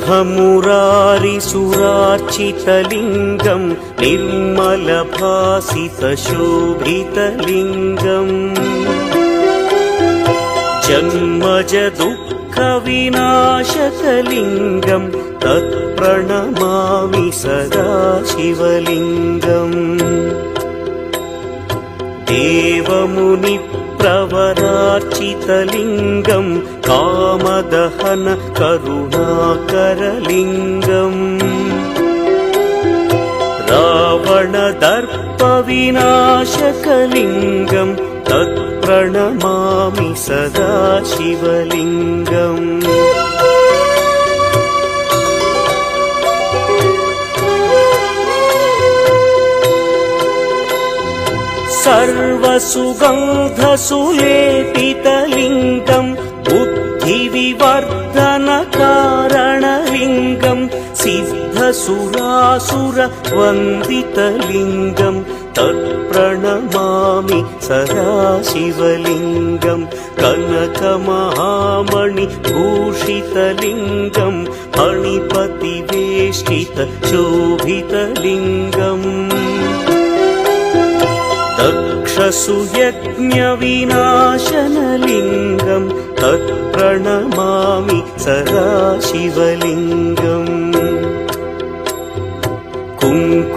शुभमुरारिसुरार्चितलिङ्गं निर्मलभासितशोभितलिङ्गम् जन्मजदुःखविनाशकलिङ्गं तत्प्रणमामि सदा शिवलिङ्गम् देवमुनिप्रवरार्चितलिङ्गं कामदहन करुणाकरलिङ्गम् रावणदर्पविनाशकलिङ्गं तत्प्रणमामि सदा शिवलिङ्गम् सर्वसुगन्धसुलेपितलिङ्गं बुद्धिविवर्धनकारणलिङ्गं सिद्धसुरासुरवन्दितलिङ्गं तत्प्रणमामि सदा शिवलिङ्गं कनकमहामणिभूषितलिङ्गं फणिपतिवेष्टितशोभितलिङ्गम् दक्षसुयज्ञविनाशनलिङ्गं तत्प्रणमामि सदा शिवलिङ्गम् कुङ्कुमचन्दनलेपि